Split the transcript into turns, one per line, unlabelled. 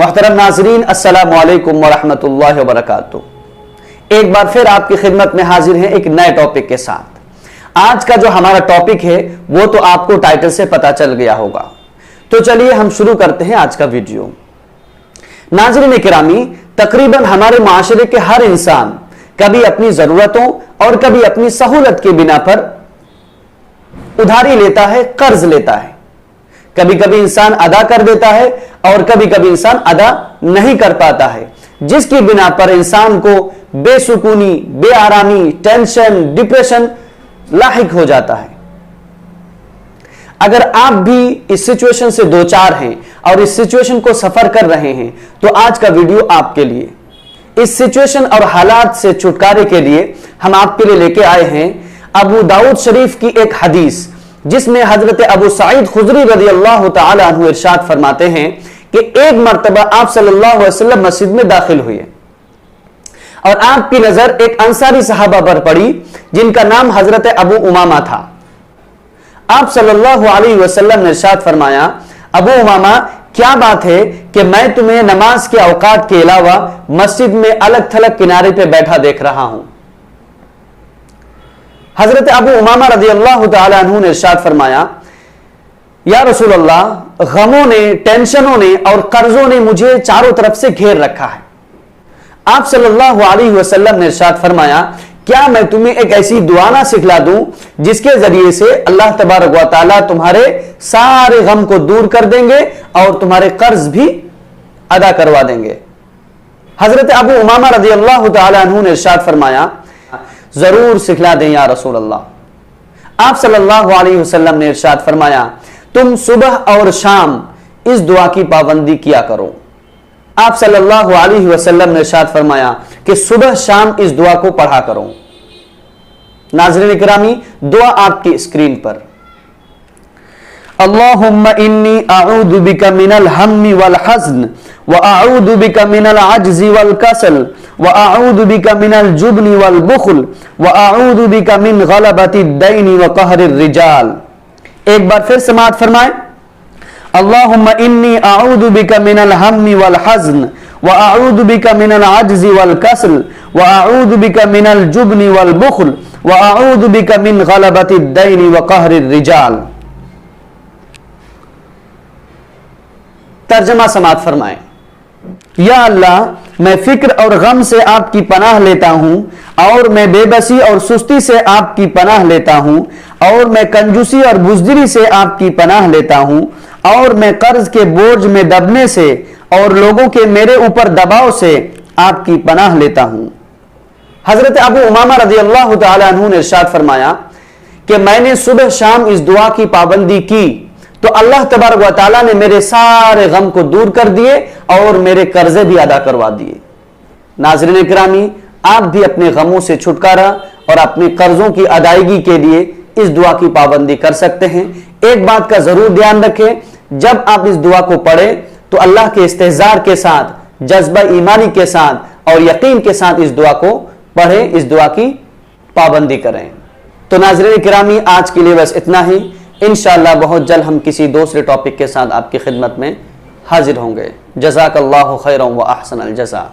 محترم ناظرین، السلام علیکم ورحمۃ اللہ وبرکاتہ۔ ایک بار پھر آپ کی خدمت میں حاضر ہیں ایک نئے ٹاپک کے ساتھ۔ آج کا جو ہمارا ٹاپک ہے وہ تو آپ کو ٹائٹل سے پتا چل گیا ہوگا، تو چلیے ہم شروع کرتے ہیں آج کا ویڈیو۔ ناظرین اکرامی، تقریباً ہمارے معاشرے کے ہر انسان کبھی اپنی ضرورتوں اور کبھی اپنی سہولت کی بنا پر ادھاری لیتا ہے، قرض لیتا ہے۔ کبھی کبھی انسان ادا کر دیتا ہے اور کبھی کبھی انسان ادا نہیں کر پاتا ہے، جس کی بنا پر انسان کو بے سکونی، بے آرامی، ٹینشن، ڈپریشن لاحق ہو جاتا ہے۔ اگر آپ بھی اس سچویشن سے دوچار ہیں اور اس سچویشن کو سفر کر رہے ہیں تو آج کا ویڈیو آپ کے لیے۔ اس سچویشن اور حالات سے چھٹکارے کے لیے ہم آپ کے لیے لے کے آئے ہیں ابو داؤد شریف کی ایک حدیث، جس میں حضرت ابو سعید خدری رضی اللہ تعالی عنہ ارشاد فرماتے ہیں کہ ایک مرتبہ آپ صلی اللہ علیہ وسلم مسجد میں داخل ہوئے اور آپ کی نظر ایک انصاری صحابہ پر پڑی جن کا نام حضرت ابو امامہ تھا۔ آپ صلی اللہ علیہ وسلم نے ارشاد فرمایا، ابو امامہ، کیا بات ہے کہ میں تمہیں نماز کے اوقات کے علاوہ مسجد میں الگ تھلگ کنارے پہ بیٹھا دیکھ رہا ہوں؟ حضرت ابو امامہ رضی اللہ تعالی عنہ نے ارشاد فرمایا، یا رسول اللہ، غموں نے، ٹینشنوں نے اور قرضوں نے مجھے چاروں طرف سے گھیر رکھا ہے۔ آپ صلی اللہ علیہ وسلم نے ارشاد فرمایا، کیا میں تمہیں ایک ایسی دعا نہ سکھلا دوں جس کے ذریعے سے اللہ تبارک و تعالیٰ تمہارے سارے غم کو دور کر دیں گے اور تمہارے قرض بھی ادا کروا دیں گے؟ حضرت ابو امامہ رضی اللہ تعالی عنہ نے ارشاد فرمایا، ضرور سکھلا دیں یا رسول اللہ۔ آپ صلی اللہ علیہ وسلم نے ارشاد فرمایا، تم صبح اور شام اس دعا کی پابندی کیا کرو۔ آپ صلی اللہ علیہ وسلم نے ارشاد فرمایا کہ صبح شام اس دعا کو پڑھا کرو۔ ناظرین اکرامی، دعا آپ کی اسکرین پر۔ اللہم انی اعوذ بک من الہم والحزن واعوذ بک من العجز والکسل واعوذ بک من الجبن والبخل واعوذ بک من غلبۃ الدین وقہر الرجال۔ ایک بار پھر سماعت فرمائیں۔ اللہم انی اعوذ بک من الہم والحزن واعوذ بک من العجز والکسل واعوذ بک من الجبن والبخل واعوذ بک من غلبۃ الدین وقہر الرجال۔ ترجمہ سماعت فرمائیں۔ یا اللہ، میں فکر اور غم سے آپ کی پناہ لیتا ہوں، اور میں بے بسی اور سستی سے آپ کی پناہ لیتا ہوں، اور میں کنجوسی اور بزدلی سے آپ کی پناہ لیتا ہوں، اور میں قرض کے بوجھ میں دبنے سے اور لوگوں کے میرے اوپر دباؤ سے آپ کی پناہ لیتا ہوں۔ حضرت ابو امامہ رضی اللہ تعالی عنہ نے ارشاد فرمایا کہ میں نے صبح شام اس دعا کی پابندی کی تو اللہ تبارک و تعالیٰ نے میرے سارے غم کو دور کر دیے اور میرے قرضے بھی ادا کروا دیے۔ ناظرین اکرامی، آپ بھی اپنے غموں سے چھٹکارا اور اپنے قرضوں کی ادائیگی کے لیے اس دعا کی پابندی کر سکتے ہیں۔ ایک بات کا ضرور دھیان رکھیں، جب آپ اس دعا کو پڑھیں تو اللہ کے استحضار کے ساتھ، جذبہ ایمانی کے ساتھ اور یقین کے ساتھ اس دعا کو پڑھیں، اس دعا کی پابندی کریں۔ تو ناظرین اکرامی، آج کے لیے بس اتنا ہی۔ انشاءاللہ بہت جلد ہم کسی دوسرے ٹاپک کے ساتھ آپ کی خدمت میں حاضر ہوں گے۔ جزاک اللہ خیرا و احسن الجزاء۔